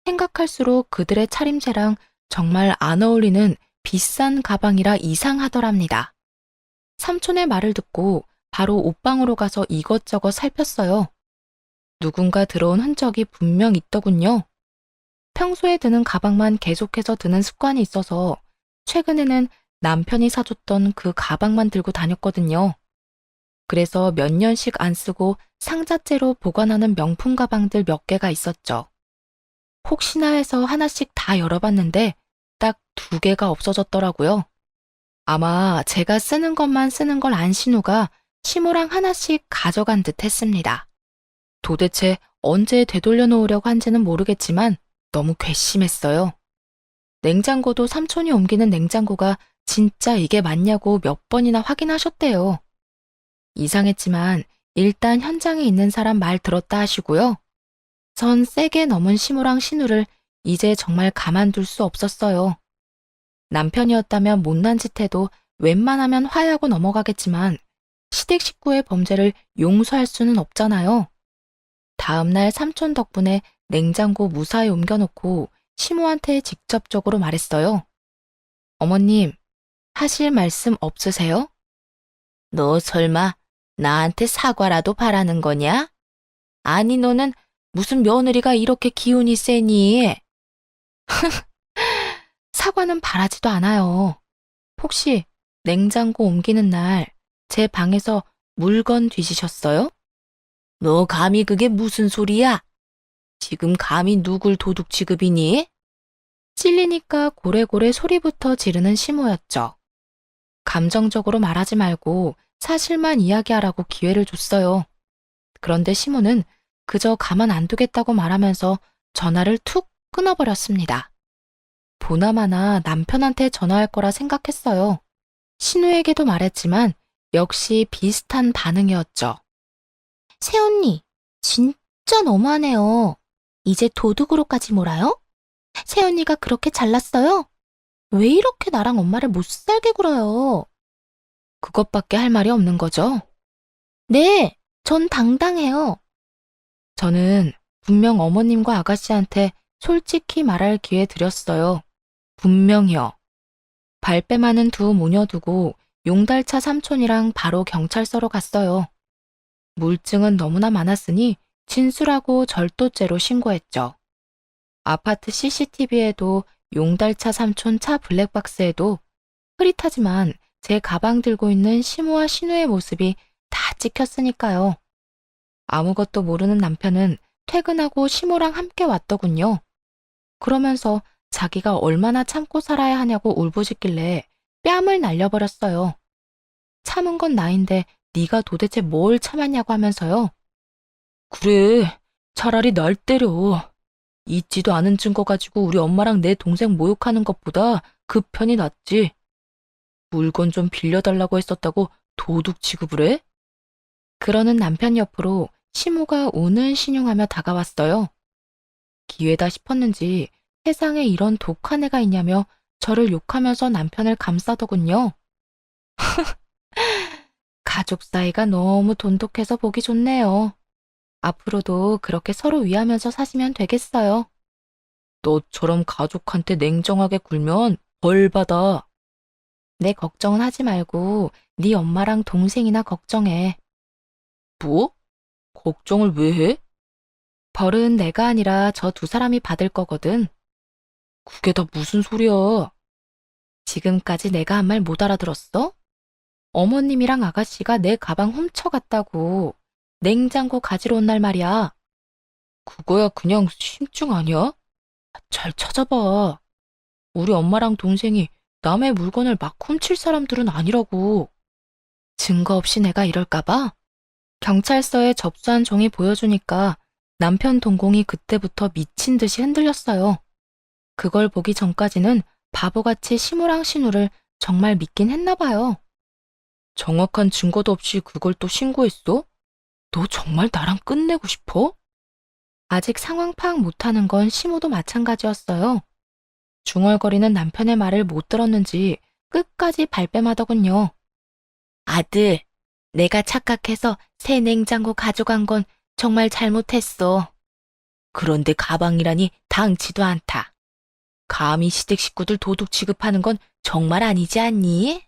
생각할수록 그들의 차림새랑 정말 안 어울리는 비싼 가방이라 이상하더랍니다. 삼촌의 말을 듣고 바로 옷방으로 가서 이것저것 살폈어요. 누군가 들어온 흔적이 분명 있더군요. 평소에 드는 가방만 계속해서 드는 습관이 있어서 최근에는 남편이 사줬던 그 가방만 들고 다녔거든요. 그래서 몇 년씩 안 쓰고 상자째로 보관하는 명품 가방들 몇 개가 있었죠. 혹시나 해서 하나씩 다 열어봤는데 딱 2개가 없어졌더라고요. 아마 제가 쓰는 것만 쓰는 걸 안 신우가 시무랑 하나씩 가져간 듯 했습니다. 도대체 언제 되돌려 놓으려고 한지는 모르겠지만 너무 괘씸했어요. 냉장고도 삼촌이 옮기는 냉장고가 진짜 이게 맞냐고 몇 번이나 확인하셨대요. 이상했지만 일단 현장에 있는 사람 말 들었다 하시고요. 전 세게 넘은 시무랑 신우를 이제 정말 가만둘 수 없었어요. 남편이었다면 못난 짓 해도 웬만하면 화해하고 넘어가겠지만 시댁 식구의 범죄를 용서할 수는 없잖아요. 다음날 삼촌 덕분에 냉장고 무사히 옮겨놓고 시무한테 직접적으로 말했어요. 어머님, 하실 말씀 없으세요? 너 설마 나한테 사과라도 바라는 거냐? 아니, 너는 무슨 며느리가 이렇게 기운이 세니? 사과는 바라지도 않아요. 혹시 냉장고 옮기는 날 제 방에서 물건 뒤지셨어요? 너 감히 그게 무슨 소리야? 지금 감히 누굴 도둑 취급이니? 찔리니까 고래고래 소리부터 지르는 시모였죠. 감정적으로 말하지 말고 사실만 이야기하라고 기회를 줬어요. 그런데 시모는 그저 가만 안 두겠다고 말하면서 전화를 툭 끊어버렸습니다. 보나마나 남편한테 전화할 거라 생각했어요. 신우에게도 말했지만 역시 비슷한 반응이었죠. 새언니, 진짜 너무하네요. 이제 도둑으로까지 몰아요? 새언니가 그렇게 잘났어요? 왜 이렇게 나랑 엄마를 못 살게 굴어요? 그것밖에 할 말이 없는 거죠. 네, 전 당당해요. 저는 분명 어머님과 아가씨한테 솔직히 말할 기회 드렸어요. 분명히요. 발뺌 많은 두 모녀 두고 용달차 삼촌이랑 바로 경찰서로 갔어요. 물증은 너무나 많았으니 진술하고 절도죄로 신고했죠. 아파트 CCTV에도 용달차 삼촌 차 블랙박스에도 흐릿하지만 제 가방 들고 있는 시모와 신우의 모습이 다 찍혔으니까요. 아무것도 모르는 남편은 퇴근하고 시모랑 함께 왔더군요. 그러면서 자기가 얼마나 참고 살아야 하냐고 울부짖길래 뺨을 날려버렸어요. 참은 건 나인데 네가 도대체 뭘 참았냐고 하면서요. 그래, 차라리 날 때려. 있지도 않은 증거 가지고 우리 엄마랑 내 동생 모욕하는 것보다 그 편이 낫지. 물건 좀 빌려달라고 했었다고 도둑 취급을 해? 그러는 남편 옆으로 시모가 우는 신용하며 다가왔어요. 기회다 싶었는지 세상에 이런 독한 애가 있냐며 저를 욕하면서 남편을 감싸더군요. 가족 사이가 너무 돈독해서 보기 좋네요. 앞으로도 그렇게 서로 위하면서 사시면 되겠어요. 너처럼 가족한테 냉정하게 굴면 벌 받아. 내 걱정은 하지 말고 네 엄마랑 동생이나 걱정해. 뭐? 걱정을 왜 해? 벌은 내가 아니라 저 두 사람이 받을 거거든. 그게 다 무슨 소리야? 지금까지 내가 한 말 못 알아들었어? 어머님이랑 아가씨가 내 가방 훔쳐갔다고 냉장고 가지러 온 날 말이야. 그거야 그냥 심증 아니야? 잘 찾아봐. 우리 엄마랑 동생이 남의 물건을 막 훔칠 사람들은 아니라고. 증거 없이 내가 이럴까봐? 경찰서에 접수한 종이 보여주니까 남편 동공이 그때부터 미친 듯이 흔들렸어요. 그걸 보기 전까지는 바보같이 시무랑 신우를 정말 믿긴 했나 봐요. 정확한 증거도 없이 그걸 또 신고했어? 너 정말 나랑 끝내고 싶어? 아직 상황 파악 못하는 건 시무도 마찬가지였어요. 중얼거리는 남편의 말을 못 들었는지 끝까지 발뺌하더군요. 아들, 내가 착각해서 새 냉장고 가져간 건 정말 잘못했어. 그런데 가방이라니 당치도 않다. 감히 시댁 식구들 도둑 취급하는 건 정말 아니지 않니?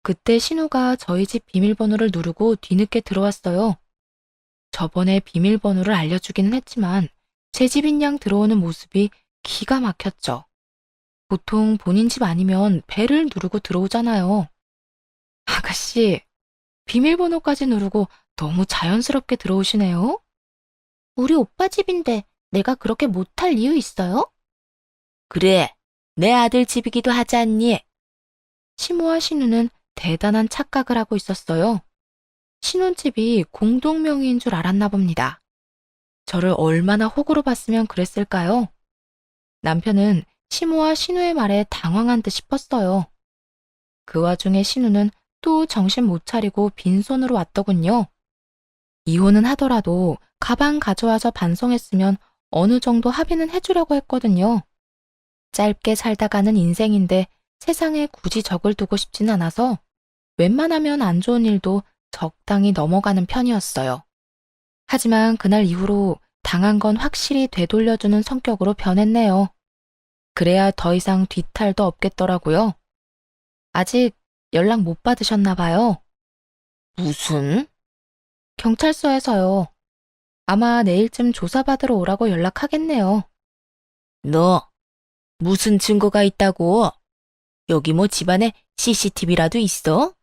그때 신우가 저희 집 비밀번호를 누르고 뒤늦게 들어왔어요. 저번에 비밀번호를 알려주기는 했지만 제 집인 양 들어오는 모습이 기가 막혔죠. 보통 본인 집 아니면 벨을 누르고 들어오잖아요. 아가씨, 비밀번호까지 누르고 너무 자연스럽게 들어오시네요. 우리 오빠 집인데 내가 그렇게 못할 이유 있어요? 그래, 내 아들 집이기도 하지 않니? 시모와 신우는 대단한 착각을 하고 있었어요. 신혼집이 공동명의인 줄 알았나 봅니다. 저를 얼마나 호구로 봤으면 그랬을까요? 남편은 시모와 신우의 말에 당황한 듯 싶었어요. 그 와중에 신우는 또 정신 못 차리고 빈손으로 왔더군요. 이혼은 하더라도 가방 가져와서 반송했으면 어느 정도 합의는 해주려고 했거든요. 짧게 살다가는 인생인데 세상에 굳이 적을 두고 싶진 않아서 웬만하면 안 좋은 일도 적당히 넘어가는 편이었어요. 하지만 그날 이후로 당한 건 확실히 되돌려주는 성격으로 변했네요. 그래야 더 이상 뒤탈도 없겠더라고요. 아직 연락 못 받으셨나 봐요. 무슨? 경찰서에서요. 아마 내일쯤 조사받으러 오라고 연락하겠네요. 너 무슨 증거가 있다고? 여기 뭐 집안에 CCTV라도 있어?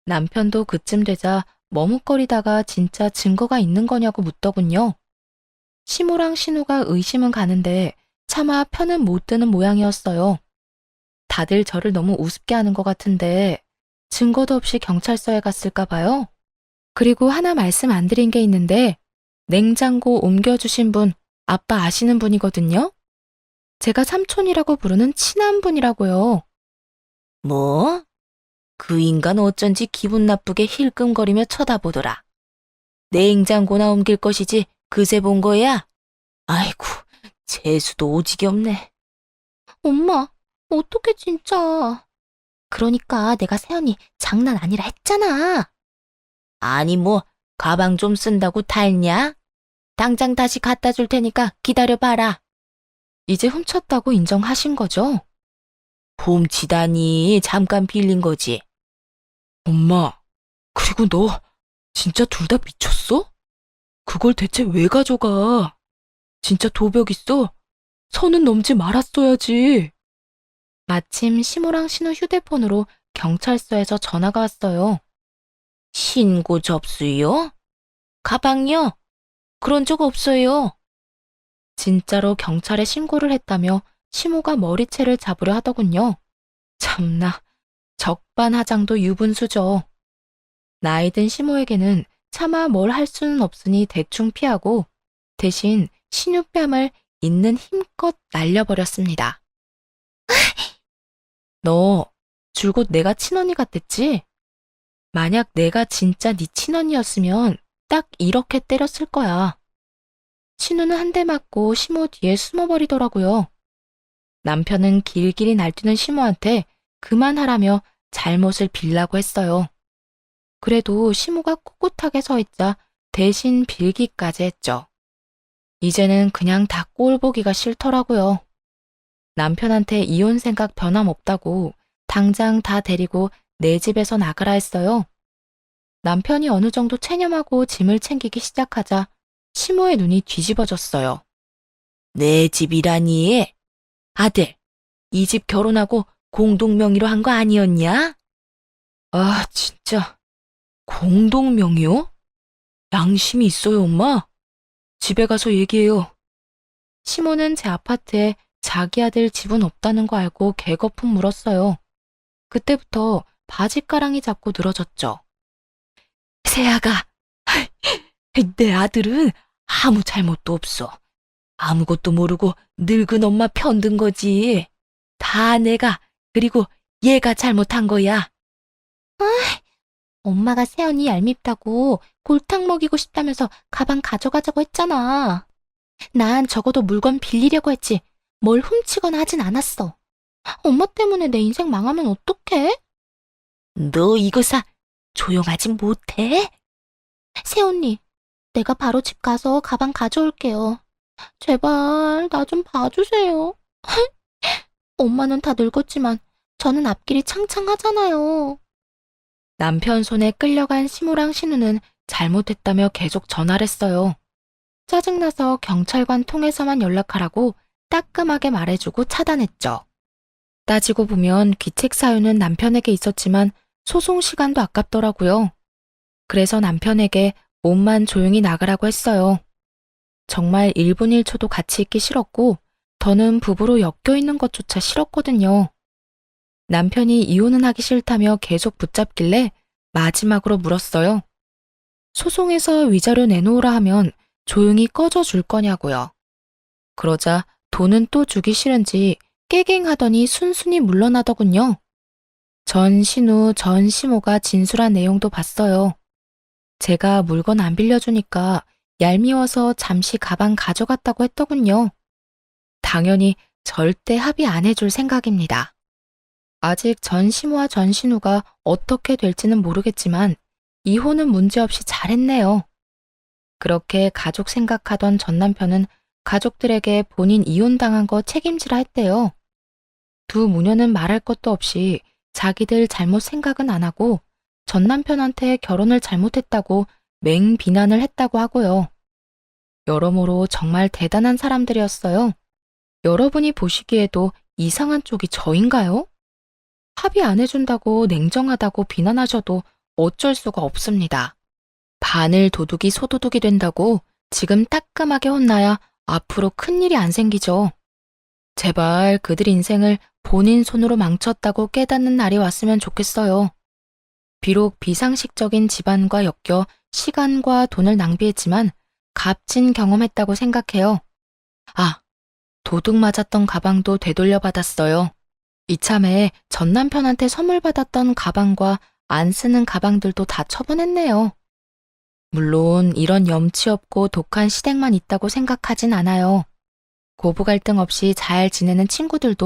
남편도 그쯤 되자 머뭇거리다가 진짜 증거가 있는 거냐고 묻더군요. 시모랑 신우가 의심은 가는데 차마 편은 못 드는 모양이었어요. 다들 저를 너무 우습게 하는 것 같은데 증거도 없이 경찰서에 갔을까 봐요. 그리고 하나 말씀 안 드린 게 있는데 냉장고 옮겨주신 분 아빠 아시는 분이거든요. 제가 삼촌이라고 부르는 친한 분이라고요. 뭐? 그 인간 어쩐지 기분 나쁘게 힐끔거리며 쳐다보더라. 냉장고나 옮길 것이지 그새 본 거야? 아이고, 재수도 오지게 없네. 엄마, 어떡해 진짜. 그러니까 내가 세연이 장난 아니라 했잖아. 아니 뭐 가방 좀 쓴다고 탈냐? 당장 다시 갖다 줄 테니까 기다려봐라. 이제 훔쳤다고 인정하신 거죠? 훔치다니 잠깐 빌린 거지. 엄마, 그리고 너 진짜 둘 다 미쳤어? 그걸 대체 왜 가져가? 진짜 도벽 있어? 선은 넘지 말았어야지. 마침 시모랑 신우 휴대폰으로 경찰서에서 전화가 왔어요. 신고 접수요? 가방요? 그런 적 없어요. 진짜로 경찰에 신고를 했다며 시모가 머리채를 잡으려 하더군요. 참나, 적반하장도 유분수죠. 나이든 시모에게는 차마 뭘 할 수는 없으니 대충 피하고 대신 신우뺨을 있는 힘껏 날려버렸습니다. 너 줄곧 내가 친언니 같댔지? 만약 내가 진짜 네 친언니였으면 딱 이렇게 때렸을 거야. 신우는 한 대 맞고 시모 뒤에 숨어버리더라고요. 남편은 길길이 날뛰는 시모한테 그만하라며 잘못을 빌라고 했어요. 그래도 시모가 꿋꿋하게 서 있자 대신 빌기까지 했죠. 이제는 그냥 다 꼴 보기가 싫더라고요. 남편한테 이혼 생각 변함없다고 당장 다 데리고 내 집에서 나가라 했어요. 남편이 어느 정도 체념하고 짐을 챙기기 시작하자 시모의 눈이 뒤집어졌어요. 내 집이라니? 아들, 이 집 결혼하고 공동명의로 한 거 아니었냐? 아, 진짜. 공동명의요? 양심이 있어요, 엄마? 집에 가서 얘기해요. 시모는 제 아파트에 자기 아들 집은 없다는 거 알고 개거품 물었어요. 그때부터 바짓가랑이 잡고 늘어졌죠. 세아가, 내 아들은 아무 잘못도 없어. 아무것도 모르고 늙은 엄마 편든 거지. 다 내가, 그리고 얘가 잘못한 거야. 엄마가 세연이 얄밉다고 골탕 먹이고 싶다면서 가방 가져가자고 했잖아. 난 적어도 물건 빌리려고 했지. 뭘 훔치거나 하진 않았어. 엄마 때문에 내 인생 망하면 어떡해? 너 이거 조용하지 못해? 세연이, 내가 바로 집 가서 가방 가져올게요. 제발 나 좀 봐주세요. 엄마는 다 늙었지만 저는 앞길이 창창하잖아요. 남편 손에 끌려간 시모랑 신우는 잘못했다며 계속 전화를 했어요. 짜증나서 경찰관 통해서만 연락하라고 따끔하게 말해주고 차단했죠. 따지고 보면 귀책 사유는 남편에게 있었지만 소송 시간도 아깝더라고요. 그래서 남편에게 몸만 조용히 나가라고 했어요. 정말 1분 1초도 같이 있기 싫었고 더는 부부로 엮여 있는 것조차 싫었거든요. 남편이 이혼은 하기 싫다며 계속 붙잡길래 마지막으로 물었어요. 소송에서 위자료 내놓으라 하면 조용히 꺼져 줄 거냐고요. 그러자 돈은 또 주기 싫은지 깨갱하더니 순순히 물러나더군요. 전 신우, 전 시모가 진술한 내용도 봤어요. 제가 물건 안 빌려주니까 얄미워서 잠시 가방 가져갔다고 했더군요. 당연히 절대 합의 안 해줄 생각입니다. 아직 전 시모와 전 신우가 어떻게 될지는 모르겠지만 이혼은 문제없이 잘했네요. 그렇게 가족 생각하던 전 남편은 가족들에게 본인 이혼당한 거 책임지라 했대요. 두 모녀는 말할 것도 없이 자기들 잘못 생각은 안 하고 전 남편한테 결혼을 잘못했다고 맹비난을 했다고 하고요. 여러모로 정말 대단한 사람들이었어요. 여러분이 보시기에도 이상한 쪽이 저인가요? 합의 안 해준다고 냉정하다고 비난하셔도 어쩔 수가 없습니다. 바늘 도둑이 소도둑이 된다고 지금 따끔하게 혼나야 앞으로 큰일이 안 생기죠. 제발 그들 인생을 본인 손으로 망쳤다고 깨닫는 날이 왔으면 좋겠어요. 비록 비상식적인 집안과 엮여 시간과 돈을 낭비했지만 값진 경험했다고 생각해요. 아, 도둑 맞았던 가방도 되돌려 받았어요. 이참에 전 남편한테 선물 받았던 가방과 안 쓰는 가방들도 다 처분했네요. 물론 이런 염치 없고 독한 시댁만 있다고 생각하진 않아요. 고부 갈등 없이 잘 지내는 친구들도